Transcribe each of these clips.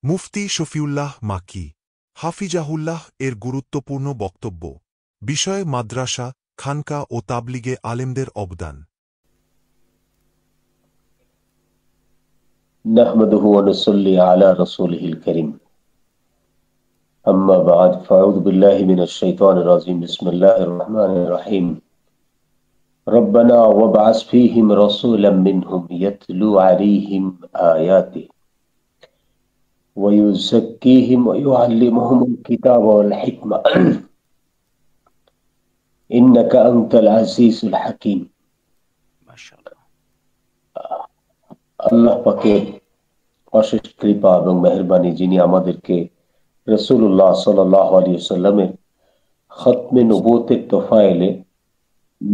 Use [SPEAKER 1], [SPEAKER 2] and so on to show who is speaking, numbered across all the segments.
[SPEAKER 1] মুফতি শফিউল্লাহ মাকি হাফিজাহুল্লাহ এর গুরুত্বপূর্ণ বক্তব্য বিষয়ে মাদ্রাসা, খানকা ও তাবলিগে আলেমদের অবদান।
[SPEAKER 2] নাহমাদুহু ওয়া নুসাল্লি আলা রাসূলিহিল কারীম। আম্মা বা'দ, ফাআউযু বিল্লাহি মিনাশ শাইতানির রাজীম। বিসমিল্লাহির রহমানির রহিম। রব্বানা ওয়াবআস ফীহিম রাসূলাম মিনহুম ইয়াতলু আলাইহিম আয়াতিহি ওয়া ইউযাক্কিহিম ওয়া ইউআল্লিমুহুমুল কিতাবা ওয়াল হিকমা ইন্নাকা আনতাল আজিজুল হাকীম।
[SPEAKER 3] মাশাআল্লাহ।
[SPEAKER 2] আল্লাহ পাকের অশেষ কৃপা এবং মেহেরবানি, যিনি আমাদেরকে রাসূলুল্লাহ সাল্লাল্লাহু আলাইহি ওয়াসাল্লামের খতমে নবুয়তের তোফায়েলে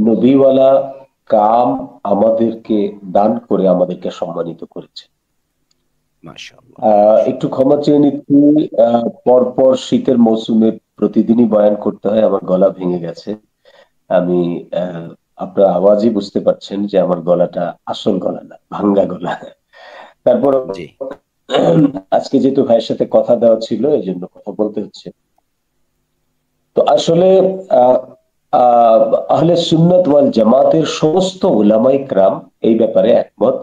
[SPEAKER 2] নবীওয়ালা কাম আমাদেরকে দান করে আমাদেরকে সম্মানিত করেছে।
[SPEAKER 3] মাশাআল্লাহ।
[SPEAKER 2] একটু ক্ষমা চেয়ে নিচ্ছি, পরপর শীতের মৌসুমে প্রতিদিনই বয়ান করতে হয়, আমার গলা ভেঙে গেছে। আমি আপনার আওয়াজই বুঝতে পারছেন যে আমার গলাটা আসল গলা না, ভাঙ্গা গলা। তারপর
[SPEAKER 3] জি।
[SPEAKER 2] আজকে যেহেতু ভাইয়ের সাথে কথা দেওয়া ছিল, এই জন্য কথা বলতে হচ্ছে। তো আসলে আহলে সুন্নাত ওয়াল জামাতের সমস্ত উলামায়ে কেরাম এই ব্যাপারে একমত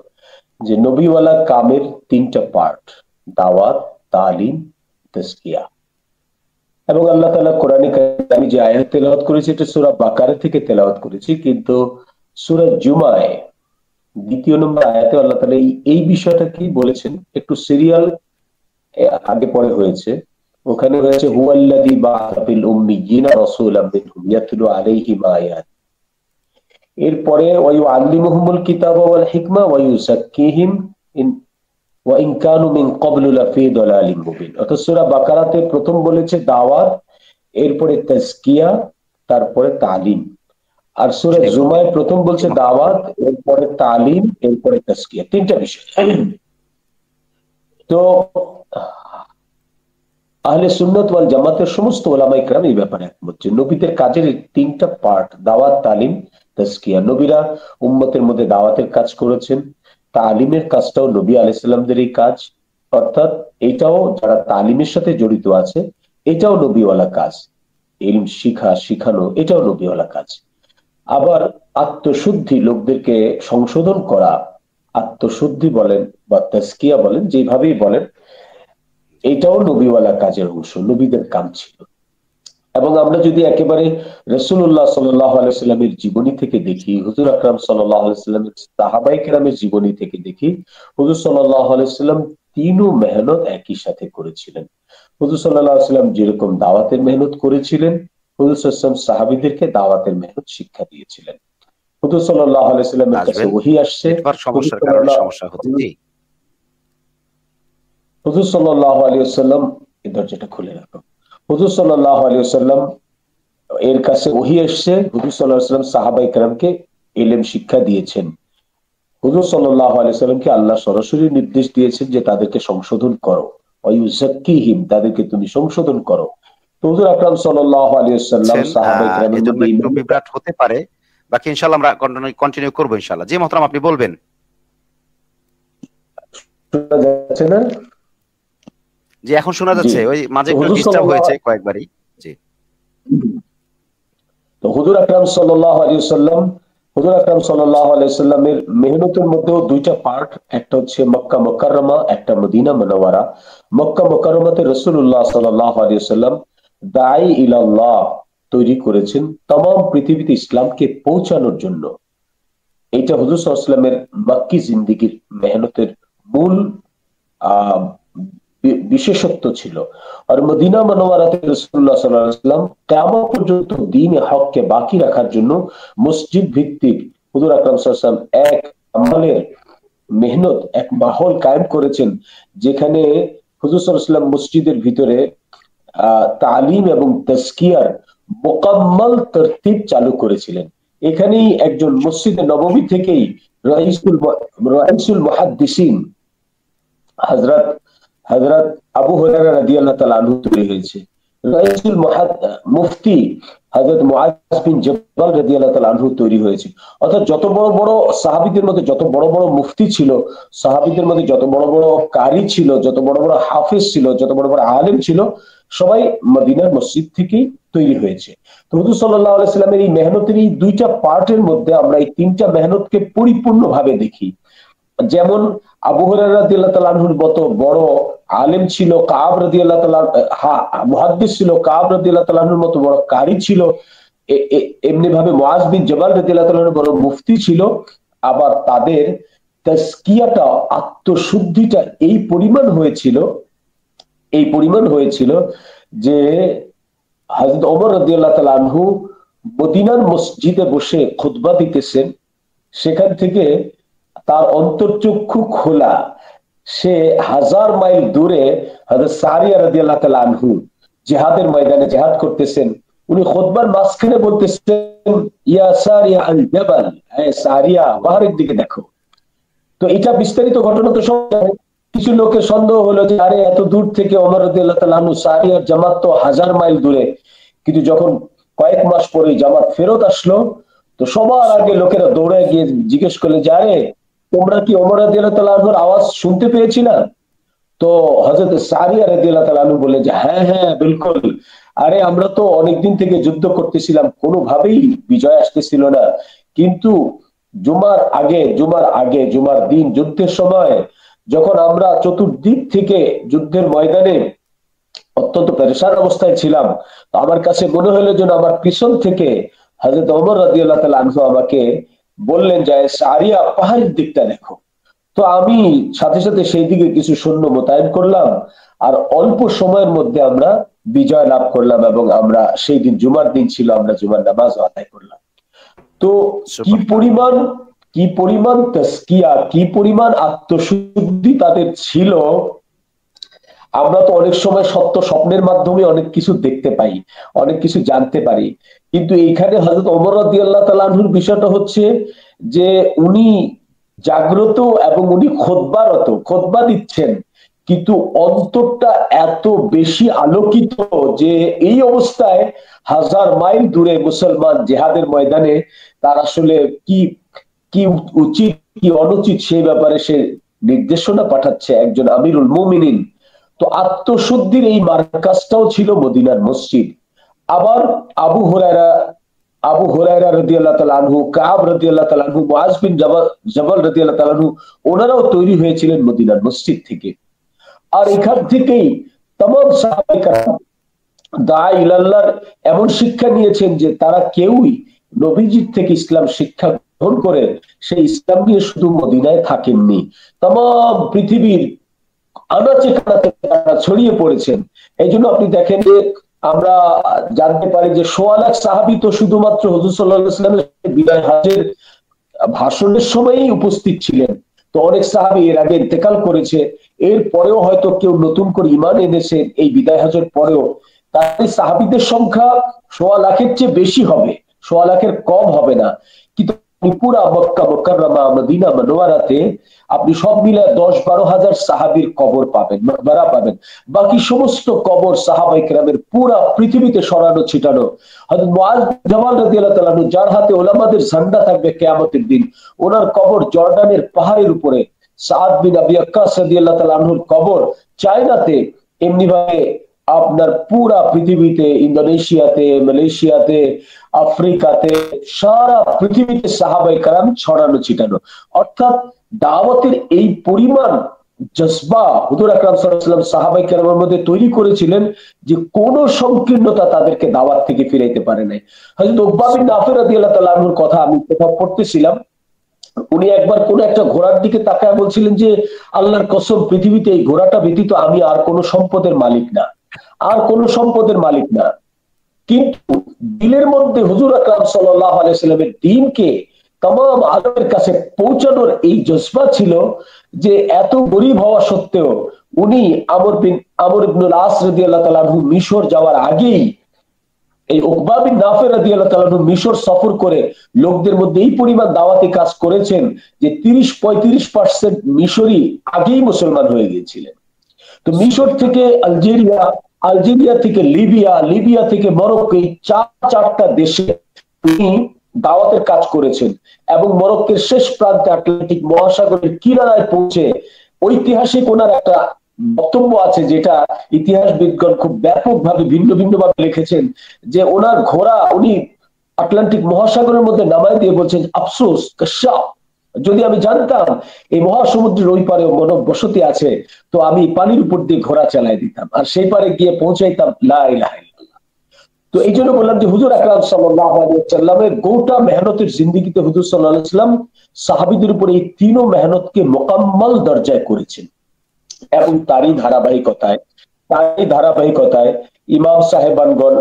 [SPEAKER 2] যে নবীওয়ালা কামের তিনটা পার্ট: দাওয়াত, তালিম, তাজকিয়া। এবং আল্লাহ তাআলা কোরআনে কারিমে, আমি যে আয়াত তেলাওয়াত করেছি এটা সূরা বাকারা থেকে তেলাওয়াত করেছি, কিন্তু সূরা জুমায় ২য় নম্বর আয়াতে আল্লাহ তাআলা এই বিষয়টা কি বলেছেন, একটু সিরিয়াল আগে পরে হয়েছে। ওখানে হয়েছে হুয়াল্লাযী বা'আসা ফিল উম্মিয়্যিনা রাসূলাম মিনহুম ইয়াতলু আলাইহিম আয়াত। এরপরে ওয়া ইউআল্লিমুহুমুল কিতাবা ওয়াল হিকমা ওয়া ইউযাক্কিহিম ওয়া ইন কানু মিন ক্বাবলু লাফি দালালিম মুবিন। অর্থাৎ সূরা বাকারাতে প্রথম বলেছে দাওয়াত, এরপরে তাজকিয়া, তারপরে তালিম। আর সূরা জুমায় প্রথম বলছে দাওয়াত, এরপরে তালিম, এরপরে তাজকিয়া, তিনটা বিষয়। তো আহলে সুন্নাত ওয়াল জামাতের সমস্ত উলামায়ে কেরাম এই ব্যাপারে একমত যে নবীদের কাজের তিনটা পার্ট: দাওয়াত, তালিম, তাজকিয়া। নবীরা উম্মতের মধ্যে দাওয়াতের কাজ করেছেন, তালিমের কাজটাও নবী আলাইহিস সালামদেরই কাজ, অর্থাৎ এটাও যারা তালিমের সাথে জড়িত আছে এটাও নবীওয়ালা কাজ। ইলম শিখা, শিখানো, এটাও নবীওয়ালা কাজ। আবার আত্মশুদ্ধি, লোকদেরকে সংশোধন করা, আত্মশুদ্ধি বলেন বা তাজকিয়া বলেন, যেভাবেই বলেন, এটাও নবীওয়ালা কাজের অংশ, নবীদের কাম ছিল। এবং আমরা যদি একেবারে রাসূলুল্লাহ সাল্লাল্লাহু আলাইহি ওয়াসাল্লামের জীবনী থেকে দেখি, হুজুর আকরাম সাল্লাল্লাহু আলাইহি ওয়াসাল্লামের সাহাবায়ে কেরামের জীবনী থেকে দেখি, হুজুর সাল্লাল্লাহু আলাইহি ওয়াসাল্লাম তিনও মেহনত একই সাথে করেছিলেন। হুজুর সাল্লাল্লাহু আলাইহি ওয়াসাল্লাম যেরকম দাওয়াতের মেহনত করেছিলেন, হুজুর সাল্লাল্লাহু আলাইহি ওয়াসাল্লাম সাহাবীদেরকে দাওয়াতের মেহনত শিক্ষা দিয়েছিলেন। হুজুর সাল্লাল্লাহু আলাইহি ওয়াসাল্লামের কাছে ওহী আসছে,
[SPEAKER 3] সমস্যার কারণে সমস্যা হচ্ছে। জি।
[SPEAKER 2] হুজুর সাল্লাল্লাহু আলাইহি ওয়াসাল্লাম, এই দরজাটা খুলে রাখো। হুজুর সাল্লাল্লাহু আলাইহি ওয়াসাল্লাম এর কাছে ওহী এসেছে, হুজুর সাল্লাল্লাহু আলাইহি ওয়াসাল্লাম সাহাবায়ে কেরামকে ইলম শিক্ষা দিয়েছেন। হুজুর সাল্লাল্লাহু আলাইহি ওয়াসাল্লামকে আল্লাহ সরাসরি নির্দেশ দিয়েছেন যে তাদেরকে সংশোধন করো, ওয়া ইউযাক্কিহিম, তাদেরকে তুমি সংশোধন করো। তো হুজুর আকরাম সাল্লাল্লাহু আলাইহি ওয়াসাল্লাম সাহাবায়ে কেরামের মধ্যে
[SPEAKER 3] একটু বিভ্রাট হতে পারে, বাকি ইনশাআল্লাহ আমরা কন্টিনিউ করব ইনশাআল্লাহ। জি মুহতারাম, আপনি বলবেন।
[SPEAKER 2] শোনা যাচ্ছে না?
[SPEAKER 3] জি, এখন শোনা যাচ্ছে। ওই মাঝে একটু ডিস্টার্ব হয়েছে কয়েকবারই। জি।
[SPEAKER 2] তো হুজুর আকরাম সাল্লাল্লাহু আলাইহি ওয়াসাল্লামের মেহনতের মধ্যেও দুইটা পার্ট, একটা হচ্ছে মক্কা মুকাররমা, একটা মদিনা মুনাওয়ারা। মক্কা মুকাররমাতে রাসূলুল্লাহ সাল্লাল্লাহু আলাইহি ওয়াসাল্লাম দাঈ ইলাল্লাহ তৈরি করেছেন तमाम পৃথিবীতে ইসলামকে পৌঁছানোর জন্য। এটা হুজুর সাল্লাল্লাহু আলাইহি ওয়াসাল্লামের মক্কি জিন্দেগীর মেহনতের মূল বিশেষত্ব ছিল। আর মদিনা মুনাওয়ারাতে রাসূলুল্লাহ সাল্লাল্লাহু আলাইহি ওয়াসাল্লাম কিয়ামত পর্যন্ত দ্বীন হককে বাকি রাখার জন্য মসজিদ ভিত্তিক হুজুর আকরাম সাল্লাল্লাহু আলাইহি ওয়াসাল্লাম এক আমলের মেহনত, এক মাহল কায়েম করেছেন, যেখানে হুজুর সাল্লাল্লাহু আলাইহি ওয়াসাল্লাম মসজিদের ভিতরে তালিম এবং তাজকিয়ার মুকাম্মাল তরতিব চালু করেছিলেন। এখানেই একজন মসজিদে নববী থেকেই রাইসুল মুহাদ্দিসিন হযরত আবু হুরায়রা রাদিয়াল্লাহু তাআলা আনহু তৈরি হয়েছে। রাইসুল মুফতি হযরত মুআজ বিন জাবাল রাদিয়াল্লাহু তাআলা আনহু তৈরি হয়েছে। অর্থাৎ যত বড় বড় সাহাবীদের মধ্যে যত বড় বড় মুফতি ছিল, সাহাবীদের মধ্যে যত বড় বড় কারি ছিল, যত বড় বড় হাফেজ ছিল, যত বড় বড় আলেম ছিল, সবাই মদিনার মসজিদ থেকেই তৈরি হয়েছে। তো হুজুর সাল্লাল্লাহু আলাইহি সাল্লামের এই মেহনতের এই দুইটা পার্টের মধ্যে আমরা এই তিনটা মেহনতকে পরিপূর্ণভাবে দেখি। যেমন আবু হুরায়রা রাদিয়াল্লাহু তাআলা আনহুর মতো বড় আলেম ছিল কাব রাদিয়াল্লাহু তাআলা, মুহাদ্দিস ছিল কাব রাদিয়াল্লাহু তাআলা আনহুর মতো বড় কারি ছিল, এমনি ভাবে মুআজ বিন জাবাল রাদিয়াল্লাহু তাআলা আনহু বড় মুফতি ছিল। আবার তাদের তাজকিয়াটা, আত্মশুদ্ধিটা এই পরিমাণ হয়েছিল যে হযরত ওমর রাদিয়াল্লাহু তাআলা আনহু মদিনার মসজিদে বসে খুতবা দিতেছেন, সেখান থেকে তার অন্তর্চক্ষু খোলা, সে 1000 মাইল দূরে হযরত সারিয়া রাদিয়াল্লাহু তাআলা আনহু জিহাদের ময়দানে জিহাদ করতেছেন। উনি খুতবার মাঝখানে বলতেছেন, ইয়া সারিয়া আল জাবাল, হে সারিয়া পাহাড়ের দিকে দেখো। তো এটা বিস্তারিত ঘটনা তো সব জানেন। কিছু লোকের সন্দেহ হলো যে আরে এত দূর থেকে ওমর রাদিয়াল্লাহু তাআলা আনহু, সারিয়ার জামাত তো 1000 মাইল দূরে। কিন্তু যখন কয়েক মাস পরে জামাত ফেরত আসলো, তো সবার আগে লোকেরা দৌড়ে গিয়ে জিজ্ঞেস করলে যে আরে তোমরা কি ওমর রাদিয়াল্লাহু তাআলা আনহুর আওয়াজ শুনতে পেয়েছি না? তো হযরত সারিয়া রাদিয়াল্লাহু তাআলা আনহু বলে যে হ্যাঁ হ্যাঁ বিলকুল, আরে আমরা তো অনেকদিন থেকে যুদ্ধ করতেছিলাম, কোনোভাবেই বিজয় আসতেছিল না, কিন্তু জুমার দিন যুদ্ধের সময় যখন আমরা চতুর্দিক থেকে যুদ্ধের ময়দানে অত্যন্ত পেরেশান অবস্থায় ছিলাম, তো আমার কাছে মনে হলো যেন আমার পিছন থেকে হযরত ওমর রাদিয়াল্লাহু তাআলা আনহু আমাকে বললেন যে সারিয়া পাহাড়ের দিকটা দেখো। তো আমি সাথে সাথে সেই দিকে কিছু সৈন্য মোতায়েন করলাম, আর অল্প সময়ের মধ্যে আমরা বিজয় লাভ করলাম, এবং আমরা সেই দিন জুমার দিন ছিল, আমরা জুমার নামাজ আদায় করলাম। তো কি পরিমাণ তাজকিয়া, কি পরিমাণ আত্মশুদ্ধি তাদের ছিল। আমরা তো অনেক সময় সত্য স্বপ্নের মাধ্যমে অনেক কিছু দেখতে পাই, অনেক কিছু জানতে পারি, কিন্তু এইখানে হযরত ওমর রাদিয়াল্লাহু তাআলা আনহুর বিষয়টা হচ্ছে যে উনি জাগ্রত এবং উনি খুতবা দিচ্ছেন, কিন্তু অন্তরটা এত বেশি আলোকিত যে এই অবস্থায় 1000 মাইল দূরে মুসলমান জিহাদের ময়দানে তার আসলে কি কি উচিত কি অনুচিত সেই ব্যাপারে সে নির্দেশনা পাঠাচ্ছে একজন আমিরুল মুমিনিন। তো আত্মশুদ্ধির এই মার্কাজটাও ছিল মদিনার মসজিদ। আবার আবু হুরায়রা রাদিয়াল্লাহু তাআলা আনহু, কাব রাদিয়াল্লাহু তাআলা আনহু, মুআজ বিন জাবাল রাদিয়াল্লাহু তাআলা আনহু, ওনারাও তৈরি হয়েছিলেন মদিনার মসজিদ থেকে। আর এখান থেকেই तमाम সাহাবায়ে কেরাম দাঈ ইলাল্লাহর এমন শিক্ষা নিয়েছেন যে তারা কেউই নবীজির থেকে ইসলাম শিক্ষা গ্রহণ করে সেই ইসলাম নিয়ে শুধু মদিনায় থাকেননি, तमाम পৃথিবীর আনাচে কানাচে তারা ছড়িয়ে পড়েছেন। এই জন্য আপনি দেখেন যে আমরা জানতে পারি যে ১৬ লাখ সাহাবী তো শুধুমাত্র হুজুর সাল্লাল্লাহু আলাইহি ওয়াসাল্লামের বিদায় হজের ভাষণের সময়ই উপস্থিত ছিলেন। তো অনেক সাহাবী এর আগে ইন্তেকাল করেছে, এর পরেও হয়তো কেউ নতুন করে ঈমান এনেছে এই বিদায় হজের পরেও। তাই সাহাবীদের সংখ্যা ১৬ লাখের চেয়ে বেশি হবে, ১৬ লাখের কম হবে না। কিন্তু পুরা মক্কা মুকাররমা মদিনা মুনাওয়ারাতে আপনি সব মিলে ১০-১২ হাজার সাহাবীর কবর পাবেন, মাকবারা পাবেন। বাকি সমস্ত কবর সাহাবায়ে কেরামের পুরা পৃথিবীতে ছড়ানো ছিটানো। হযরত মুআজ বিন জাবাল রাদিয়াল্লাহু তাআলা আনহু, যার হাতে উলামাদের ঝান্ডা থাকবে কিয়ামতের দিন, ওনার কবর জর্ডানের পাহাড়ের উপরে। সাদ বিন আবি ওয়াক্কাস রাদিয়াল্লাহু তাআলা আনহুর কবর চায়নাতে। এমনি ভাবে আপনার পুরা পৃথিবীতে, ইন্দোনেশিয়াতে, মালয়েশিয়াতে, আফ্রিকাতে, সারা পৃথিবীতে সাহাবায়ে কেরাম ছড়ানো ছিটানো। অর্থাৎ দাওয়াতের এই পরিমাণ জজবা হুজুর আকরাম সাল্লাল্লাহু আলাইহি ওয়াসাল্লাম সাহাবায়ে কেরামের মধ্যে তৈরি করেছিলেন যে কোন সংকীর্ণতা তাদেরকে দাওয়াত থেকে ফিরাইতে পারে নাই। হযরত উকবা বিন নাফি রাদিয়াল্লাহু তাআলা আনহুর কথা আমি কোথাও পড়তেছিলাম, উনি একবার কোন একটা ঘোড়ার দিকে তাকায় বলছিলেন যে আল্লাহর কসম, পৃথিবীতে এই ঘোড়াটা ব্যতীত আমি আর কোন সম্পদের মালিক না। কিন্তু দিলের মধ্যে হুজুর আকরাম সাল্লাল্লাহু আলাইহি ওয়াসাল্লামের দ্বীনকে तमाम আলেমের কাছে পৌঁছানোর এই জজবা ছিল যে এত গরীব হওয়া সত্ত্বেও উনি আমর ইবনুল আস রাদিয়াল্লাহু তাআলা আনহু মিশর যাওয়ার আগেই এই উকবা বিন নাফি রাদিয়াল্লাহু তাআলা আনহু মিশর সফর করে লোকদের মধ্যে এই পরিমাণ দাওয়াতি কাজ করেছেন যে ৩০-৩৫% মিশরই আগেই মুসলমান হয়ে গিয়েছিলেন। তো মিশর থেকে আলজেরিয়া, আলজেরিয়া থেকে লিবিয়া, লিবিয়া থেকে মরক্কো, এই চারটা দেশে তিনি দাওয়াতের কাজ করেছেন এবং মরক্কোর শেষ প্রান্তে আটলান্টিক মহাসাগরের কিনারায় পৌঁছে ঐতিহাসিক ওনার একটা বক্তব্য আছে, যেটা ইতিহাসবিদগণ খুব ব্যাপকভাবে ভিন্ন ভিন্ন ভাবে লিখেছেন, যে ওনার ঘোড়া উনি আটলান্টিক মহাসাগরের মধ্যে নামায় দিয়ে বলছেন, আফসোস কশাফ, যদি আমি জানতাম এই মহাসমুদ্রের ওই পারে মানব বসতি আছে, তো আমি পানির উপর দিয়ে ঘোড়া চালাই দিতাম আর সেই পারে গিয়ে পৌঁছাইতাম লা ইলাহা ইল্লাল্লাহ। তো এই জন্য বললাম যে হুজুর আকরাম সাল্লাল্লাহু আলাইহি ওয়াসাল্লামের গোটা মেহনতের জিন্দেগিতে হুজুর সাল্লাল্লাহু আলাইহি ওয়াসাল্লাম সাহাবীদের উপর এই তিনও মেহনতকে মোকাম্মল দরজায় করেছেন। এবং তারই ধারাবাহিকতায় ইমাম সাহেবানগণ,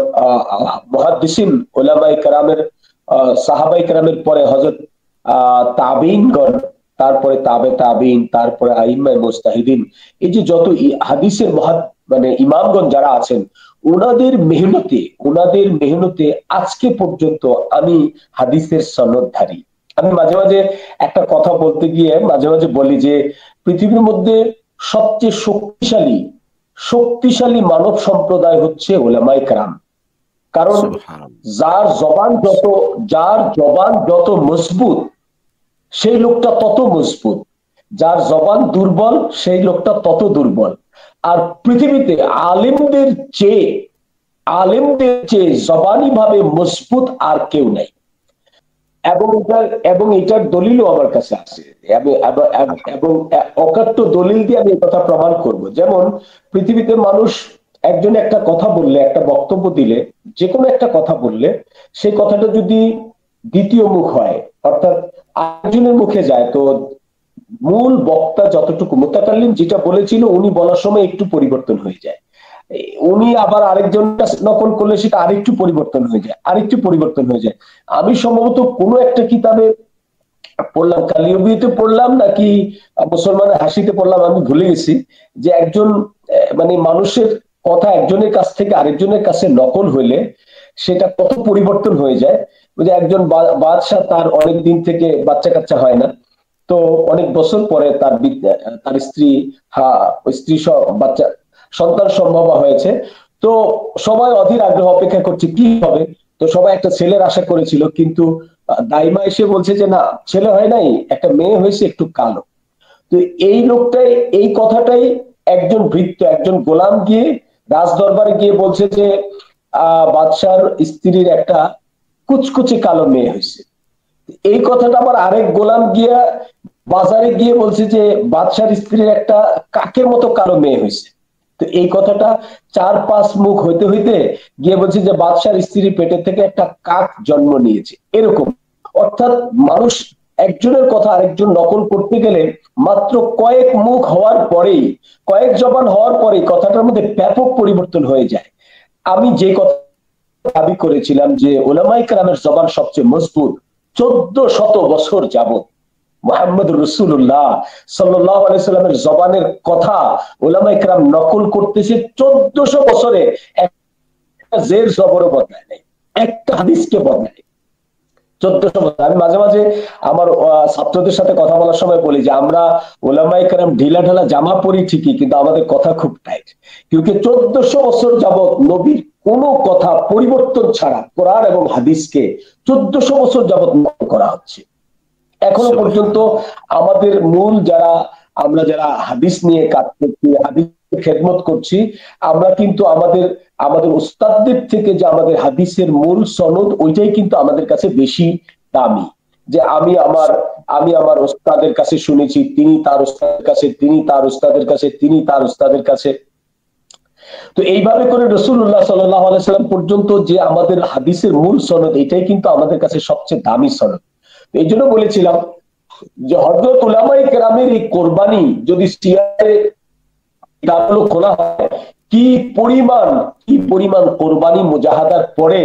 [SPEAKER 2] মুহাদ্দিসিন উলামায়ে কেরামের, সাহাবায়ে কেরামের পরে হযরত তাবেঈনগণ, তারপরে তাবেঈন, তারপরে আইম্মায়ে মুজতাহিদিন, এই যে যত হাদিসের মানে ইমামগণ যারা আছেন, ওনাদের মেহনতে আজকে পর্যন্ত আমি হাদিসের সনদধারী। আমি মাঝে মাঝে একটা কথা বলতে গিয়ে মাঝে মাঝে বলি যে পৃথিবীর মধ্যে সবচেয়ে শক্তিশালী মানব সম্প্রদায় হচ্ছে উলামায়ে কেরাম। কারণ যার জবান যত মজবুত সেই লোকটা তত মজবুত, যার জবান দুর্বল সেই লোকটা তত দুর্বল। আর পৃথিবীতে আলেমদের চেয়ে জবানি ভাবে মজবুত আর কেউ নাই। এবং এটার দলিলও আমার কাছে আছে, এবং অকাট্য দলিল দিয়ে আমি এই কথা প্রমাণ করব। যেমন পৃথিবীতে মানুষ একজন একটা কথা বললে, একটা বক্তব্য দিলে, যে কোনো একটা কথা বললে, সেই কথাটা যদি দ্বিতীয় মুখ হয়, অর্থাৎ আরেকজনের মুখে যায়, তো মূল বক্তা যতটুকু মুতাকাল্লিম যেটা বলেছিল উনি বলার সময় একটু পরিবর্তন হয়ে যায়, উনি আবার আরেকজনটা নকল করলে সেটা আরেকটু পরিবর্তন হয়ে যায়। আমি সম্ভবত কোনো একটা কিতাবে পড়লাম, কালিয়বিতে পড়লাম নাকি মুসলমানের হাসিতে পড়লাম, আমি ভুলে গেছি, যে একজন মানে মানুষের কথা একজনের কাছ থেকে আরেকজনের কাছে নকল হইলে সেটা কত পরিবর্তন হয়ে যায়। যে একজন বাদশাহ, তার অনেক দিন থেকে বাচ্চা কাচ্চা হয় না, তো অনেক বছর পরে তার স্ত্রী বাচ্চা সন্তান সম্ভব হয়েছে। তো সবাই অধীর আগ্রহ অপেক্ষা করছে কি হবে, তো সবাই একটা ছেলের আশা করেছিল, কিন্তু দাইমা এসে বলছে যে না, ছেলে হয় নাই, একটা মেয়ে হয়েছে, একটু কালো। তো এই লোকটাই, এই কথাটাই একজন একজন গোলাম গিয়ে রাজ দরবারে গিয়ে বলছে যে বাদশার স্ত্রীর একটা কুচকুচে কালো মেয়ে হয়েছে। এই কথাটা আবার আরেক গোলাম গিয়া বাজারে গিয়ে বলছে যে বাদশার স্ত্রীর একটা কাকের মতো কালো মেয়ে হয়েছে। তো এই কথাটা 4-5 মুখ হইতে হইতে গিয়ে বলছে যে বাদশার স্ত্রীর পেটে থেকে একটা কাক জন্ম নিয়েছে, এরকম। অর্থাৎ মানুষ একজনের কথা আরেকজন নকল করতে গেলে মাত্র কয়েক মুখ হওয়ার পরেই, কয়েক জবান হওয়ার পরেই কথাটার মধ্যে ব্যাপক পরিবর্তন হয়ে যায়। আমি যে কথা দাবি করেছিলাম যে উলামায়ে কেরামের জবান সবচেয়ে মজবুত, 1400 বছর যাবত মুহাম্মদ রাসূলুল্লাহ সাল্লাল্লাহু আলাইহি সাল্লামের জবানের কথা উলামায়ে কেরাম নকল করতেছে 1400 বছরে, একটা জের জবরও বদলায় নাই, একটা হাদিসকে বদলায় নাই 1400 বছর। আমি মাঝে মাঝে আমার ছাত্রদের সাথে কথা বলার সময় বলি যে আমরা উলামায়ে কেরাম ঢিলা ঢালা জামা পরি ঠিকই, কিন্তু আমাদের কথা খুব টাইট, কিউকি 1400 বছর যাবত নবীর কোনো কথা পরিবর্তন ছাড়া কোরআন এবং হাদিসকে 1400 বছর যাবত নকল করা হচ্ছে। এখনো পর্যন্ত আমাদের মূল আমরা যারা হাদিস নিয়ে কাজ করছি, হাদিসের খেদমত করছি, আমরা কিন্তু আমাদের উস্তাদদের থেকে যে আমাদের হাদিসের মূল সনদ, ওইটাই কিন্তু আমাদের কাছে বেশি দামি। যে আমি আমার উস্তাদের কাছে শুনেছি, তিনি তার উস্তাদের কাছে, তিনি তার উস্তাদের কাছে, তিনি তার উস্তাদের কাছে। তো এইভাবে করে রাসূলুল্লাহ সাল্লাল্লাহু আলাইহি সাল্লাম পর্যন্ত যে আমাদের হাদিসের মূল সনদ, এটাই কিন্তু আমাদের কাছে সবচেয়ে দামি সনদ। এই জন্য বলেছিলাম যে হযরত উলামায়ে কেরামের এই কোরবানি যদি সিয়ারে কিতাবগুলো খোলা হয়, কি পরিমাণ কোরবানি মুজাহাদার পরে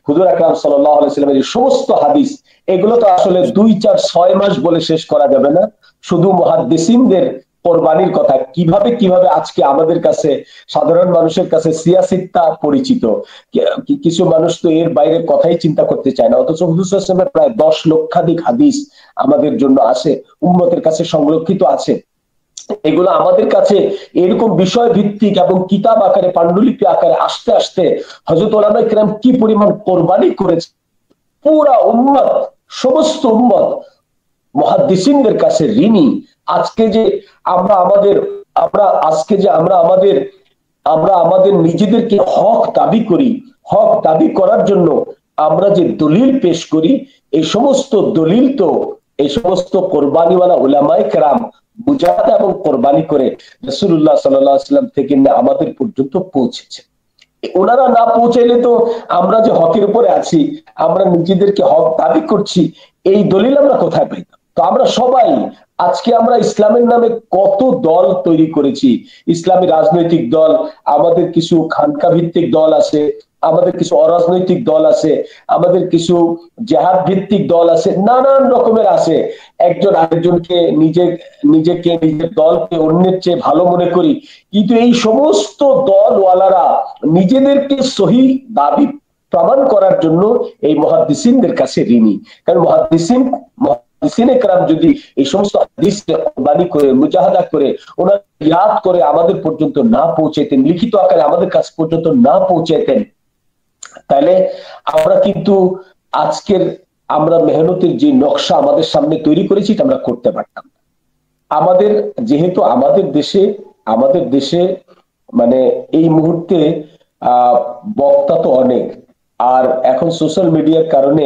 [SPEAKER 2] হুজুর আকরাম সাল্লাল্লাহু আলাইহি সাল্লামের এই সমস্ত হাদিস, এগুলো তো আসলে 2-4-6 মাস বলে শেষ করা যাবে না। শুধু মুহাদ্দিসিনদের কোরবানির কথা কিভাবে আজকে আমাদের কাছে, সাধারণ মানুষের কাছে সিয়াসিত্তা পরিচিত, কিছু মানুষ তো এর বাইরের কথাই চিন্তা করতে চায় না, অথচ হুজুর সাল্লাল্লাহু আলাইহি ওয়াসাল্লামের প্রায় 10 লক্ষাধিক হাদিস আমাদের জন্য আছে, উম্মতের কাছে সংরক্ষিত আছে। এগুলো আমাদের কাছে এরকম বিষয় ভিত্তিক এবং কিতাব আকারে পাণ্ডুলিপি আকারে আসতে আসতে হযরত উলামায়ে কেরাম কি পরিমাণ কোরবানি করেছে, পুরা উম্মত, সমস্ত উম্মত মুহাদ্দিসিনদের কাছে ঋণী। আজকে যে আমরা আমাদের আমরা আজকে যে আমরা আমাদের নিজেদেরকে হক দাবি করি, হক দাবি করার জন্য আমরা যে দলিল পেশ করি, এই সমস্ত দলিল তো এই সমস্ত কোরবানিওয়ালা উলামায়ে কেরাম মুজাহাদা এবং কোরবানি করে রাসূলুল্লাহ সাল্লাল্লাহু আলাইহি ওয়াসাল্লাম থেকে আমাদের পর্যন্ত পৌঁছেছে। ওনারা না পৌঁছাইলে তো আমরা যে হকের উপরে আছি, আমরা নিজেদেরকে হক দাবি করছি, এই দলিল আমরা কোথায় পাইতাম? তো আমরা সবাই আজকে আমরা ইসলামের নামে কত দল তৈরি করেছি, ইসলামী রাজনৈতিক দল, আমাদের কিছু খানকা ভিত্তিক দল আছে, আমাদের কিছু অরাজনৈতিক দল আছে, আমাদের কিছু জেহাদ ভিত্তিক দল আছে, নানান রকমের আছে। একজন আরেকজনকে নিজেকে নিজের দলকে অন্যের চেয়ে ভালো মনে করি, কিন্তু এই সমস্ত দলওয়ালারা নিজেদেরকে সহি দাবি প্রমাণ করার জন্য এই মুহাদ্দিসিনদের কাছে ঋণী। কারণ মুহাদ্দিসিনে কেরাম যদি এই সমস্ত হাদিসকে কোরবানি করে মুজাহাদা করে ওনারা ইয়াদ করে আমাদের পর্যন্ত না পৌঁছাইতেন, লিখিত আকারে আমাদের কাছ পর্যন্ত না পৌঁছাইতেন, তাহলে আমরা কিন্তু আজকের আমরা মেহনতের যে নকশা আমাদের সামনে তৈরি করেছি এটা আমরা করতে পারতাম। আমাদের যেহেতু আমাদের দেশে মানে এই মুহূর্তে বক্তা তো অনেক, আর এখন সোশ্যাল মিডিয়ার কারণে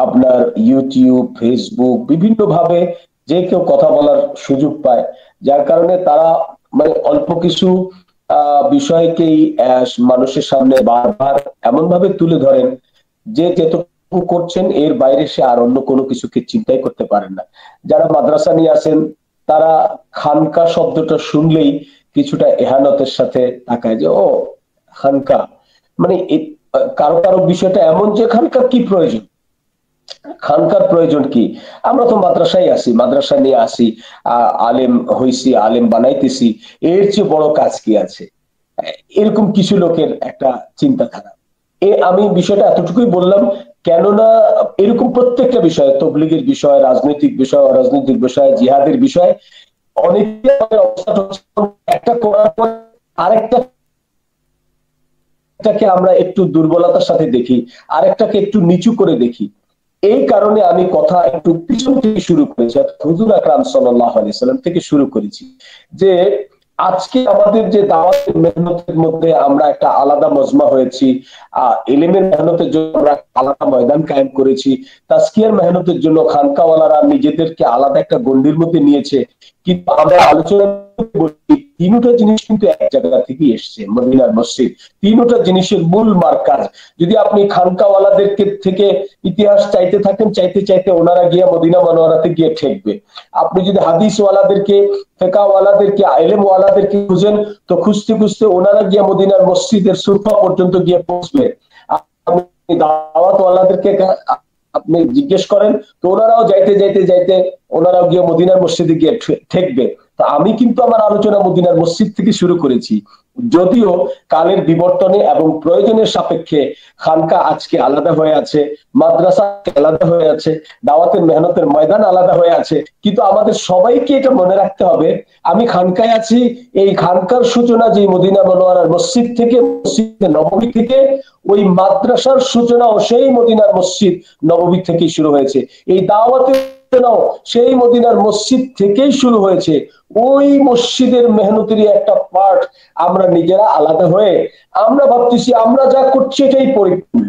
[SPEAKER 2] আপনার ইউটিউব, ফেসবুক বিভিন্ন ভাবে যে কেউ কথা বলার সুযোগ পায়, যার কারণে তারা মানে অল্প কিছু বিষয়কেই মানুষের সামনে বারবার এমন ভাবে তুলে ধরেন যে যেটুকু করছেন এর বাইরে সে আর অন্য কোনো কিছুকে চিন্তাই করতে পারেন না। যারা মাদ্রাসা নিয়ে আসেন তারা খানকা শব্দটা শুনলেই কিছুটা এহানতের সাথে তাকায় যে ও খানকা, মানে কারো কারো বিষয়টা এমন যে খানকার কি প্রয়োজন, খানকার প্রয়োজন কি? আমরা তো মাদ্রাসায় আসি, মাদ্রাসা নিয়ে আসি, আলেম হইছি, আলেম বানাইতেছি, এর চেয়ে বড় কাজ কি আছে? এরকম কিছু লোকের একটা চিন্তাধারা। আমি বিষয়টা এতটুকুই বললাম, কেননা এরকম প্রত্যেকটা বিষয়, তবলিগের বিষয়, রাজনৈতিক বিষয়, অরাজনৈতিক বিষয়, জিহাদের বিষয়, অনেকে অবস্থা একটা করার পর আরেকটাকে আমরা একটু দুর্বলতার সাথে দেখি, আরেকটাকে একটু নিচু করে দেখি। এই কারণে আমি কথা একটু পিছন থেকে শুরু করেছি, হুজুর আকরাম সাল্লাল্লাহু আলাইহি সাল্লাম থেকে শুরু করেছি, যে আজকে আমাদের যে দাওয়াতের মেহনতের মধ্যে আমরা একটা আলাদা মজমা হয়েছি, ইলমের মেহনতের জন্য আমরা আলাদা ময়দান কায়েম করেছি, তাজকিয়ার মেহনতের জন্য খানকাওয়ালারা নিজেদেরকে আলাদা একটা গণ্ডির মধ্যে নিয়েছে, কিন্তু আমরা আলোচনা বলি তিনটা জিনিস কিন্তু এক জায়গা থেকে এসছে, মদিনার মসজিদ। তিনটা জিনিসের মূল মার্কাজ। যদি আপনি খানকাওয়ালাদেরকে থেকে ইতিহাস চাইতে থাকেন, চাইতে চাইতে ওনারা গিয়ে মদিনা মনোয়ারাতে গিয়ে ঠেকবে। আপনি যদি হাদিস ওয়ালাদেরকে, ফিকহ ওয়ালাদেরকে, ইলম ওয়ালাদেরকে খুঁজেন, তো খুঁজতে খুঁজতে ওনারা গিয়ে মদিনার মসজিদের সুরফা পর্যন্ত গিয়ে পৌঁছবে। আপনি দাওয়াত ওয়ালাদেরকে আপনি জিজ্ঞেস করেন, তো ওনারাও যাইতে যাইতে যাইতে ওনারাও গিয়ে মদিনার মসজিদে গিয়ে ঠেকবে। তো আমি কিন্তু আমার আলোচনা মদিনার মসজিদ থেকে শুরু করেছি, যদিও কালের বিবর্তনে এবং প্রয়োজনের সাপেক্ষে খানকা আজকে আলাদা হয়ে আছে, মাদ্রাসা আলাদা হয়ে আছে, দাওয়াতের মেহনতের ময়দান আলাদা হয়ে আছে, কিন্তু আমাদের সবাইকে এটা মনে রাখতে হবে, আমি খানকায় আছি, এই খানকার সূচনা যে মদিনা মনোয়ারার মসজিদ থেকে, মসজিদে নববী থেকে, ওই মাদ্রাসার সূচনাও সেই মদিনার মসজিদ নববী থেকেই শুরু হয়েছে, এই দাওয়াতের সেই মদিনার মসজিদ থেকেই শুরু হয়েছে। ওই মসজিদের মেহনতেরই একটা পার্ট আমরা নিজেরা আলাদা হয়ে আমরা ভাবতেছি আমরা যা করছি এটাই পরিপূর্ণ,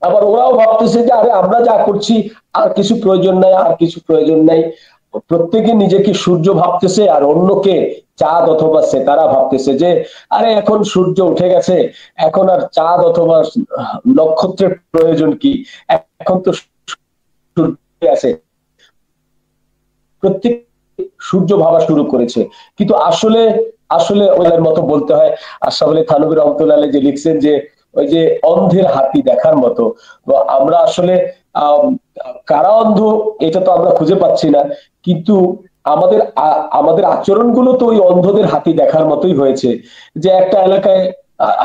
[SPEAKER 2] আবার ওরাও ভাবতেছে যে আরে আমরা যা করছি আর কিছু প্রয়োজন নাই, আর কিছু প্রয়োজন নাই। প্রত্যেকে নিজেকে সূর্য ভাবতেছে আর অন্যকে চাঁদ অথবা সিতারা ভাবতেছে, যে আরে এখন সূর্য উঠে গেছে, এখন আর চাঁদ অথবা নক্ষত্রের প্রয়োজন কি, এখন তো সূর্য আছে। প্রত্যেক সূর্য ভাবা শুরু করেছে, কিন্তু আসলে আসলে ওদের মতো বলতে হয়, আশরাফ আলী থানভী রহমাতুল্লাহ আলাইহি যে লিখছেন যে ওই যে অন্ধের হাতি দেখার মতো। তো আমরা আসলে কারা অন্ধ এটা তো আমরা খুঁজে পাচ্ছি না, কিন্তু আমাদের আচরণগুলো তো ওই অন্ধদের হাতি দেখার মতোই হয়েছে, যে একটা এলাকায়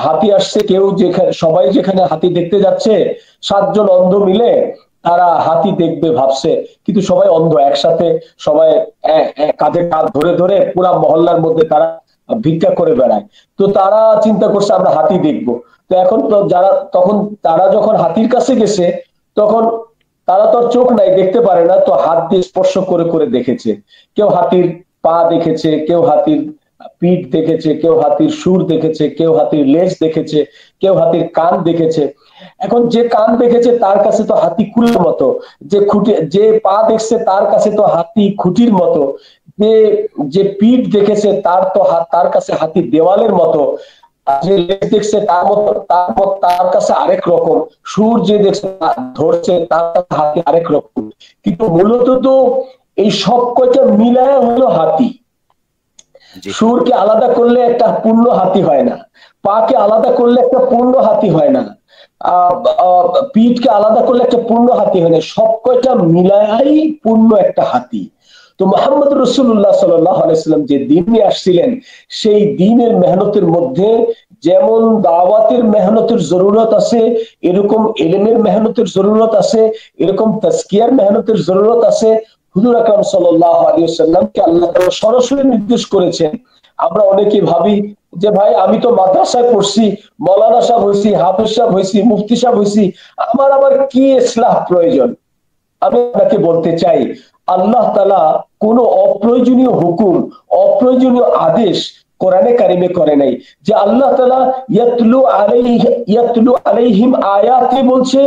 [SPEAKER 2] হাতি আসছে, কেউ যেখানে সবাই যেখানে হাতি দেখতে যাচ্ছে, 7 জন অন্ধ মিলে তারা হাতি দেখবে ভাবছে, কিন্তু সবাই অন্ধ, একসাথে সবাই কাঁধে কাঁধ ধরে ধরে পুরা মহল্লার মধ্যে তারা ভিক্ষা করে বেড়ায়। তো তারা চিন্তা করছে আমরা হাতি দেখবো। তো এখন তো তখন তারা যখন হাতির কাছে গেছে, তখন তারা তো আর চোখ নাই, দেখতে পারে না, তো হাত দিয়ে স্পর্শ করে করে দেখেছে। কেউ হাতির পা দেখেছে, কেউ হাতির পিঠ দেখেছে, কেউ হাতির সুর দেখেছে, কেউ হাতির লেজ দেখেছে, কেউ হাতির কান দেখেছে। এখন যে কান দেখেছে তার কাছে তো হাতি কুলের মতো, যে পা দেখছে তার কাছে তো হাতি খুঁটির মতো, যে যে পিঠ দেখেছে তার কাছে হাতি দেওয়ালের মতো, যে লেজ দেখছে তার কাছে আরেক রকম, সুর যে দেখছে ধরছে তার কাছে হাতি আরেক রকম। কিন্তু মূলত তো এই সব কয়টা মিলায় হলো হাতি। সুরকে আলাদা করলে একটা পূর্ণ হাতি হয় না, পাকে আলাদা করলে একটা পূর্ণ হাতি হয় না, পিঠকে আলাদা করলে একটা পূর্ণ হাতি হয় না, সব কয়টা মিলাই পূর্ণ একটা হাতি। তো মোহাম্মদ রাসূলুল্লাহ সাল্লাল্লাহু আলাইহি ওয়াসাল্লাম যে দিন নিয়ে আসছিলেন, সেই দিনের মেহনতের মধ্যে যেমন দাওয়াতের মেহনতের জরুরত আছে, এরকম ইলমের মেহনতের জরুরত আছে, এরকম তাজকিয়ার মেহনতের জরুরত আছে। হুজুর আকরাম সাল্লাল্লাহু আলাইহি ওয়াসাল্লামকে আল্লাহ তাআলা সরাসরি নির্দেশ করেছেন। আমরা অনেকে ভাবি যে ভাই আমি তো মাদ্রাসায় পড়ছি, মৌলানা সাহেব হইছি, হাফেজ সাহেব হইছি, মুফতি সাহেব হইছি, আমার আবার কি ইসলাহ প্রয়োজন? আমি আপনাকে বলতে চাই, আল্লাহ তাআলা কোনো অপ্রয়োজনীয় হুকুম, অপ্রয়োজনীয় আদেশ কোরআনে কারিমে করে নাই। যে আল্লাহ তাআলা ইয়াতলু আলাইহিম আয়াতে বলছে,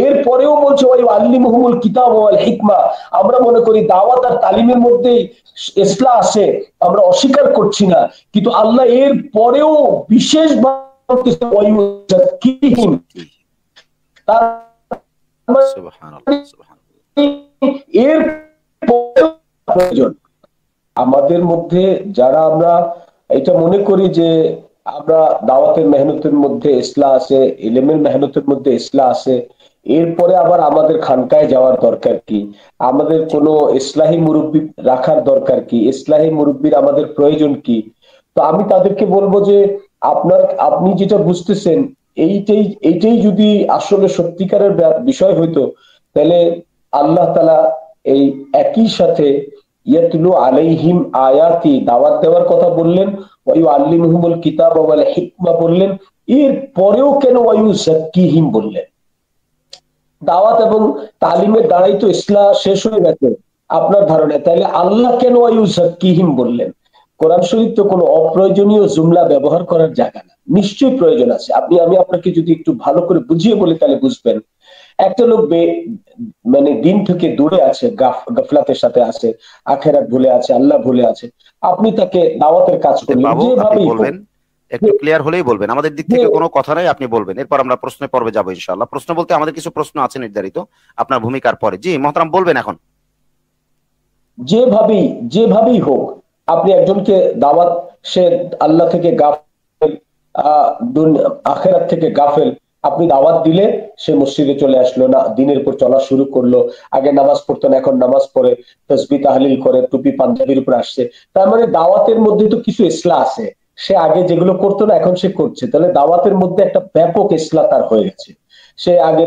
[SPEAKER 2] এরপরেও বলছে ওয়া ইউআল্লিমুহুমুল কিতাব ওয়াল হিকমা। আমরা মনে করি দাওয়াত আর তালিমের মধ্যেই ইসলাহ আছে, আমরা অস্বীকার করছি না, কিন্তু আল্লাহ এর পরেও বিশেষভাবে ওয়া ইউযাক্কিহিম, তার এর প্রয়োজন আমাদের মধ্যে যারা আমরা এটা মনে করি যে আমরা দাওয়াতের মেহনতের মধ্যে ইসলাহ আছে, ইলমের মেহনতের মধ্যে ইসলাহ আছে, এরপরে আবার আমাদের খানকায় যাওয়ার দরকার কি? আমাদের কোনো ইসলাহি মুরব্বি রাখার দরকার কি? ইসলাহি মুরব্বির আমাদের প্রয়োজন কি? তো আমি তাদেরকে বলবো যে আপনি যেটা বুঝতেছেন এইটাই যদি আসলে সত্যিকারের বিষয় হইতো, তাহলে আল্লাহ তাআলা এই একই সাথে ইয়াতলু আলাইহিম আয়াতি দাওয়াত দেওয়ার কথা বললেন, ওয়া ইউআল্লিমুহুমুল কিতাব ওয়াল হিকমা বললেন, এর পরেও কেন ওয়া ইউযাক্কিহিম বললেন? দাওয়াত এবং তালিমের দ্বারাই তো ইসলাহ শেষ হয়ে গেছে আপনার ধারণা, তাহলে আল্লাহ কেন ওয়া ইউযাক্কিহিম বললেন? কোরআন শরীফ তো কোনো অপ্রয়োজনীয় জুমলা ব্যবহার করার জায়গা না, নিশ্চয়ই প্রয়োজন আছে। আমি আপনাকে যদি একটু ভালো করে বুঝিয়ে বলি তাহলে বুঝবেন। একটা লোক মানে দিন থেকে দূরে আছে, গাফলাতের সাথে আছে, আখেরাত ভুলে আছে, আল্লাহ ভুলে আছে, আপনি তাকে দাওয়াতের কাজ করলেন যেভাবেই
[SPEAKER 3] বলবেন, একটু ক্লিয়ার হলেই বলবেন, আমাদের দিক থেকে কোনো কথা নাই, আপনি বলবেন, এরপর আমরা প্রশ্নের পর্বে যাবো ইনশাআল্লাহ। প্রশ্ন বলতে আমাদের কিছু প্রশ্ন আছে নির্ধারিত আপনার ভূমিকার পরে। জি মহতারাম বলবেন। এখন
[SPEAKER 2] যেভাবেই হোক আপনি একজনকে দাওয়াত, সে আল্লাহ থেকে গাফেল, আখেরাত থেকে গাফেল, আপনি দাওয়াত দিলে সে মসজিদে চলে আসলো, না দিনের উপর চলা শুরু করলো, আগে নামাজ পড়তো না এখন নামাজ পড়ে, তাসবিহ তাহলিল করে, টুপি পাঞ্জাবির উপর আসছে। তার মানে দাওয়াতের মধ্যে তো কিছু ইসলাহ আছে, সে আগে যেগুলো করতো না এখন সে করছে, তাহলে দাওয়াতের মধ্যে একটা ব্যাপক ইসলাহ তার হয়ে গেছে। সে আগে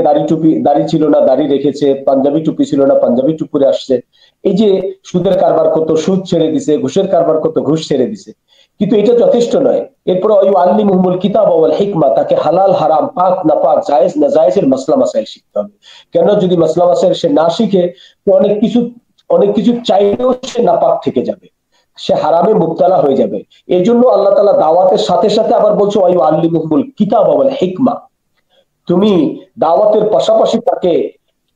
[SPEAKER 2] দাড়ি ছিল না, দাড়ি রেখেছে, পাঞ্জাবি টুপি ছিল না, পাঞ্জাবি টুপি আসছে। এই যে সুদের কারবার করতো, সুদ ছেড়ে দিছে, ঘুষের কারবার করতো, ঘুষ ছেড়ে দিছে। কিন্তু এটা যথেষ্ট নয়, এরপরে ইউআল্লিমুহুমুল কিতাব ওয়াল হিকমা, তাকে হালাল হারাম, পাক না পাক, জায়েজ না জায়েজের মাসলা মাসাইল শিখতে হবে। কেন? যদি মাসলা মাসাইল সে না শিখে তো অনেক কিছু চাইলেও সে নাপাক থেকে যাবে, সে হারামে মুবতালা হয়ে যাবে। এই জন্য আল্লাহ তাআলা দাওয়াতের সাথে সাথে আবার বলছে ইউআল্লিমুহুমুল কিতাব ওয়াল হিকমা, তুমি দাওয়াতের পাশাপাশি তাকে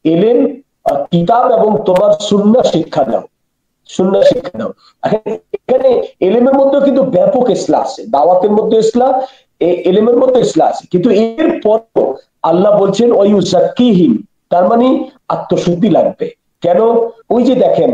[SPEAKER 2] ইলম, কিতাব এবং তোমার সুন্নাহ শিক্ষা দাও, সুন্নাহ শিক্ষা দাও। এখানে ইলমের মধ্যে কিন্তু ব্যাপক ইসলাহ আছে, দাওয়াতের মধ্যে ইসলাহ, ইলমের মধ্যে ইসলাহ আছে, কিন্তু এর পর আল্লাহ বলছেন ওয়া ইউযাক্কিহিম, তার মানে আত্মশুদ্ধি লাগবে। কেন? ওই যে দেখেন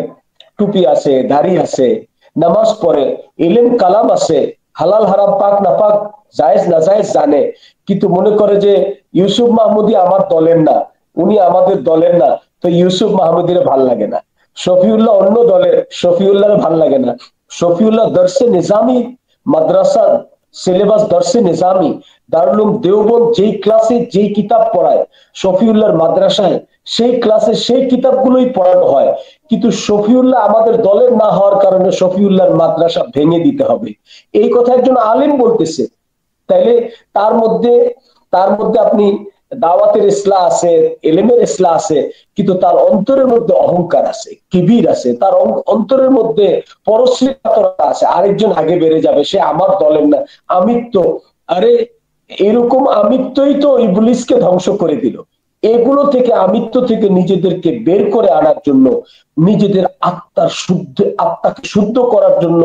[SPEAKER 2] টুপি আছে, দাড়ি আছে, নামাজ পড়ে, ইলম কালাম আছে, হালাল হারাম পাক না পাক, জায়েজ না জায়েজ জানে, কিন্তু মনে করে যে ইউসুফ মাহমুদি আমার দলের না, উনি আমাদের দলের না, তো ইউসুফ মাহমুদির ভাল লাগে না, শফিউল্লাহ অন্য দলের, শফিউল্লাহ ভাল লাগে না, শফিউল্লাহ দর্শে নিজামি মাদ্রাসা সিলেবাস দর্শে নিজামি দারুল উলুম দেওবন্দ যেই ক্লাসে যেই কিতাব পড়ায় শফিউল্লাহর মাদ্রাসায় সেই ক্লাসে সেই কিতাবগুলোই পড়ানো হয়, কিন্তু শফিউল্লাহ আমাদের দলের না হওয়ার কারণে শফিউল্লাহর মাদ্রাসা ভেঙে দিতে হবে, এই কথা একজন আলেম বলতেছে। তাইলে তার মধ্যে আপনি দাওয়াতের ইসলাহ আছে, এলেমের ইসলাহ আছে, কিন্তু তার অন্তরের মধ্যে অহংকার আছে, কিবির আছে, তার অন্তরের মধ্যে পরশ্রীকাতরতা আছে, আরেকজন আগে বেড়ে যাবে, সে আমার দলের না, আমিত্ব। আরে এরকম আমিত্বই তো ইবলিসকে ধ্বংস করে দিল। এগুলো থেকে, আমিত্ব থেকে নিজেদেরকে বের করে আনার জন্য, নিজেদের আত্মাকে শুদ্ধ করার জন্য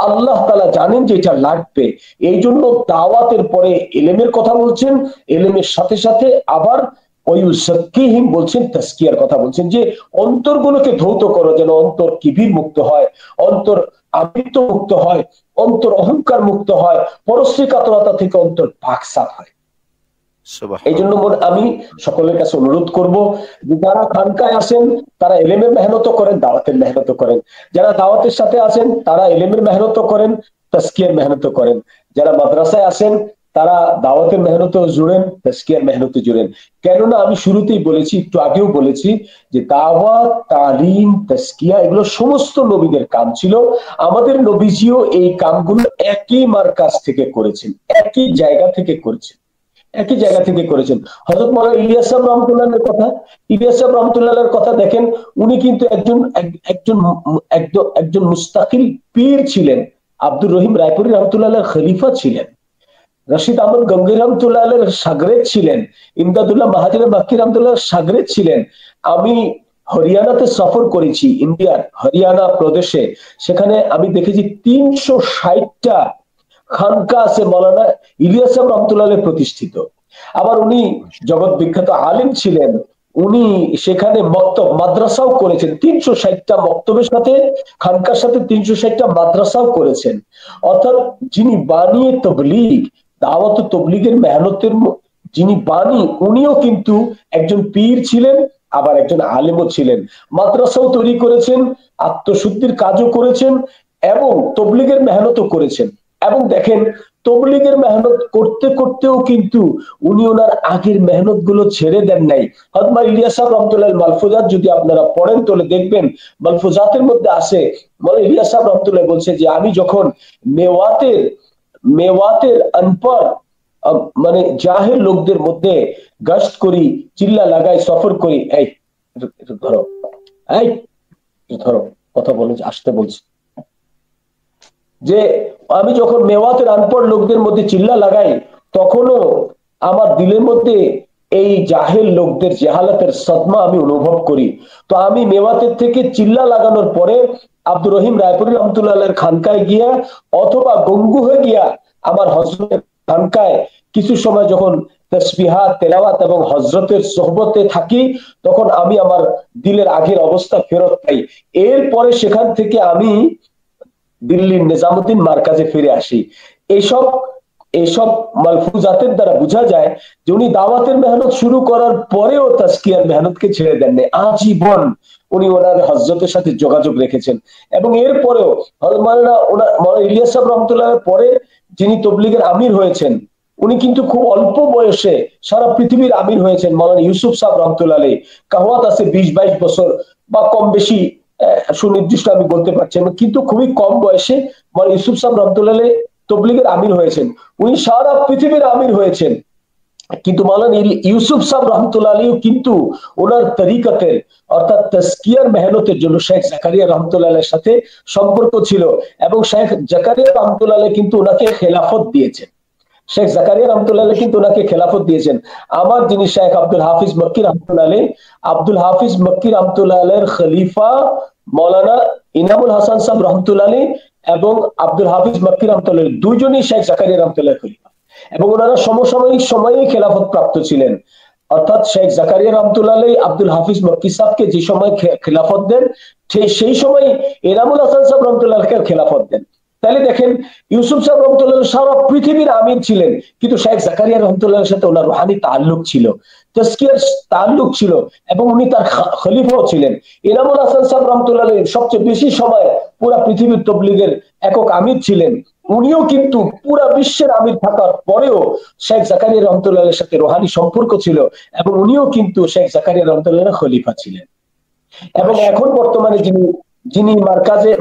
[SPEAKER 2] আল্লাহ তাআলা জানেন যে এটা লাগবে। এই জন্য দাওয়াতের পরে এলেমের কথা বলছেন, এলেমের সাথে সাথে আবার ওয়ুসাক্কিহিম বলছেন, তাসকিয়ার কথা বলছেন, যে অন্তরগুলোকে ধৌত করো, যেন অন্তর কিবির মুক্ত হয়, অন্তর আমিত্ব মুক্ত হয়, অন্তর অহংকার মুক্ত হয়, পরশ্রীকাতরতা থেকে অন্তর পাক সাফ হয়। এই জন্য আমি সকলের কাছে অনুরোধ করব যে যারা খানকায় আসেন তারা এলেমের মেহনত করেন, দাওয়াতের মেহনত করেন, যারা দাওয়াতের সাথে আছেন তারা এলেমের মেহনত করেন, তাসকিয়ার মেহনত করেন, যারা মাদ্রাসায় আসেন তারা দাওয়াতের মেহনত জুড়েন, তাসকিয়ার মেহনত জুড়েন। কেননা আমি শুরুতেই বলেছি, একটু আগেও বলেছি, যে দাওয়াত, তালিম, তাসকিয়া এগুলো সমস্ত নবীদের কাম ছিল। আমাদের নবীজিও এই কামগুলো একই মারকাজ থেকে করেছেন, একই জায়গা থেকে করেছেন, একই জায়গা থেকে করেছেন। হযরত মাওলানা ইলিয়াস সাহেব রহমাতুল্লাহের কথা, ইলিয়াস সাহেব রহমাতুল্লাহের কথা দেখেন, উনি কিন্তু একজন মুস্তাকিল পীর ছিলেন, আব্দুর রহিম রায়পুরী রহমাতুল্লাহের খলিফা ছিলেন, রশিদ আহমদ গঙ্গোহী রহমাতুল্লাহের শাগরেদ ছিলেন, ইমদাদুল্লাহ মাহাজির মাক্কি রহমাতুল্লাহের শাগরেদ ছিলেন। আমি হরিয়ানাতে সফর করেছি, ইন্ডিয়ার হরিয়ানা প্রদেশে, সেখানে আমি দেখেছি 360টা খানকা আছে মাওলানা ইলিয়াস সাহেব রহমাতুল্লাহ প্রতিষ্ঠিত। আবার উনি জগৎ বিখ্যাত আলেম ছিলেন, উনি সেখানে মক্তব মাদ্রাসাও করেছেন, 360টা মক্তবের সাথে, খানকার সাথে 360টা মাদ্রাসাও করেছেন। অর্থাৎ যিনি বানিয়ে তবলিগ, দাওয়াত ও তবলিগের মেহনতের যিনি বাণী, উনিও কিন্তু একজন পীর ছিলেন, আবার একজন আলেমও ছিলেন, মাদ্রাসাও তৈরি করেছেন, আত্মশুদ্ধির কাজও করেছেন, এবং তবলিগের মেহনতও করেছেন। এবং দেখেন, তবলিগের মেহনত করতে করতেও কিন্তু উনি ওনার আগের মেহনত গুলো ছেড়ে দেন নাই। হযরত ইলিয়াস সাহেব রহমাতুল্লাহ মালফুজাত যদি আপনারা পড়েন তাহলে দেখবেন, মালফুজাতের মধ্যে আছে, মাওলানা ইলিয়াস সাহেব রহমাতুল্লাহ বলছে যে আমি যখন মেওয়াতের আনপড় মানে জাহেল লোকদের মধ্যে গশত করি, চিল্লা লাগাই, সফর করি, এই ধরো, এই ধরো, কথা বলে আসতে বলছি, যে আমি যখন মেওয়াতের আনপড় লোকদের মধ্যে চিল্লা লাগাই, তখনও আমার দিলের মধ্যে এই জাহেল লোকদের জেহালাতের সদমা আমি অনুভব করি। তো আমি মেওয়াতের থেকে চিল্লা লাগানোর পরে আব্দুর রহিম রায়পুরী রহমাতুল্লাহের খানকায় গিয়া অথবা গঙ্গু হয়ে গিয়া আমার হযরতের খানকায় কিছু সময় যখন তাসবিহাত, তেলাওয়াত এবং হযরতের সোহবতে থাকি, তখন আমি আমার দিলের আগের অবস্থা ফেরত পাই। এরপরে সেখান থেকে আমি দিল্লির নিজামুদ্দিন মার্কাজে ফিরে আসি। এইসব মালফুজাতের দ্বারা বোঝা যায় যে উনি দাওয়াতের মেহনত শুরু করার পরেও তাসকিয়ার মেহনতকে ছেড়ে দেননি, আজীবন উনি ওনার হযরতের সাথে যোগাযোগ রেখেছেন। এবং এরপরেও মাওলানা ইলিয়াস সাহেব রহমাতুল্লাহের পরে যিনি তবলিগের আমির হয়েছেন, উনি কিন্তু খুব অল্প বয়সে সারা পৃথিবীর আমির হয়েছেন। মাওলানা ইউসুফ সাহেব রহমাতুল্লাহ আলাইহি, কাওয়াত আছে 20-22 বছর বা কম বেশি, সুনির্দিষ্ট আমি বলতে পারছি না, কিন্তু খুবই কম বয়সে মাওলানা ইউসুফ সাহেব রহমাতুল্লাহ আলাইহি তবলিগের আমির হয়েছেন, উনি সারা পৃথিবীর আমির হয়েছেন। কিন্তু মাওলানা ইউসুফ সাহেব রহমাতুল্লাহ আলাইহি কিন্তু ওনার তরিকতের অর্থাৎ তাসকিয়ার মেহনতের জন্য শেখ জাকারিয়া রহমাতুল্লাহ আলাইহির সাথে সম্পর্ক ছিল, এবং শেখ জাকারিয়া রহমাতুল্লাহ আলাইহি কিন্তু ওনাকে খেলাফত দিয়েছেন। শেখ জাকারিয়া রহমাতুল্লাহ আলাইহি কিন্তু ওনাকে খেলাফত দিয়েছেন। আমার যিনি শেখ আব্দুল হাফিজ মক্কি রহমাতুল্লাহ আলাইহি, আব্দুল হাফিজ মক্কি রহমাতুল্লাহ আলাইহির খলিফা মাওলানা ইনামুল হাসান সাহেব রহমাতুল্লাহ আলাইহি এবং আব্দুল হাফিজ মক্কি রহমাতুল্লাহ আলাইহি দুইজনই শেখ জাকারিয়া রহমাতুল্লাহর খলিফা, এবং ওনারা সমসাময়িক সময়েই খেলাফত প্রাপ্ত ছিলেন। অর্থাৎ শেখ জাকারিয়া রহমাতুল্লাহ আলাইহি আব্দুল হাফিজ মক্কি সাহেবকে যে সময় খেলাফত দেন, সেই সময় ইনামুল হাসান সাহেব রহমাতুল্লাহ আলাইহিকে খেলাফত দেন। তাহলে দেখেন ইউসুফ সাহেব রহমতুল্লাহ সারা পৃথিবীর আমির ছিলেন, কিন্তু শেখ জাকারিয়া রহমতুল্লাহর সাথে ওনার রুহানি তাল্লুক ছিল, তাজকিয়ার তাল্লুক ছিল, এবং উনি তার খলিফাও ছিলেন। ইনামুল হাসান সাহেব রহমতুল্লাহ সবচেয়ে বেশি সময় পুরা পৃথিবীর তবলিগের একক আমির ছিলেন, উনিও কিন্তু পুরা বিশ্বের আমির থাকার পরেও শেখ জাকারিয়া রহমতুল্লাহের সাথে রুহানি সম্পর্ক ছিল, এবং উনিও কিন্তু শেখ জাকারিয়া রহমতুল্লাহ খলিফা ছিলেন। এবং এখন বর্তমানে যিনি যিনি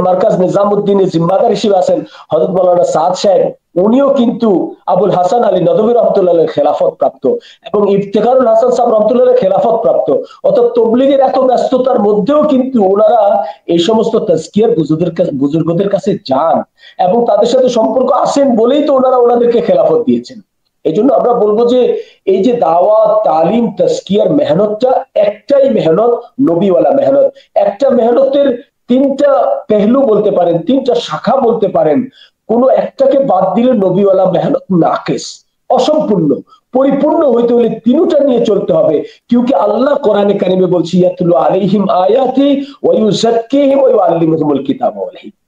[SPEAKER 2] মার্কাজ নিজামুদ্দিনের জিম্মাদার হিসেবে আছেন হযরত মাওলানা সাদ সাহেব, উনিও কিন্তু আবুল হাসান আলী নদভী রহমতুল্লাহের খেলাফত প্রাপ্ত এবং ইফতেখারুল হাসান সাহেব রহমতুল্লাহের খেলাফত প্রাপ্ত। অর্থাৎ তবলিগের এত ব্যস্ততার মধ্যেও কিন্তু ওনারা এই সমস্ত তাজকিয়ার বুজুর্গদের কাছে যান এবং তাদের সাথে সম্পর্ক আছেন বলেই তো ওনারা ওনাদেরকে খেলাফত দিয়েছেন। এই জন্য আমরা বলবো যে এই যে দাওয়াত, তালিম, তাজকিয়ার মেহনতটা একটাই মেহনত, নবীওয়ালা মেহনত। একটা মেহনতের তিনটা পেহলু বলতে পারেন, তিনটা শাখা বলতে পারেন, কোন একটাকে বাদ দিলে নবীওয়ালা মেহনত নাকিস, অসম্পূর্ণ। পরিপূর্ণ হইতে হলে তিনটা নিয়ে চলতে হবে। কিউকি আল্লাহ কোরআনে কারিমে বলছি ইয়াতলু আলাইহিম আয়াতি ওয়া ইউযাক্কিহিম ওয়া ইউআল্লিমুহুমুল কিতাবা ওয়াল হিকমা।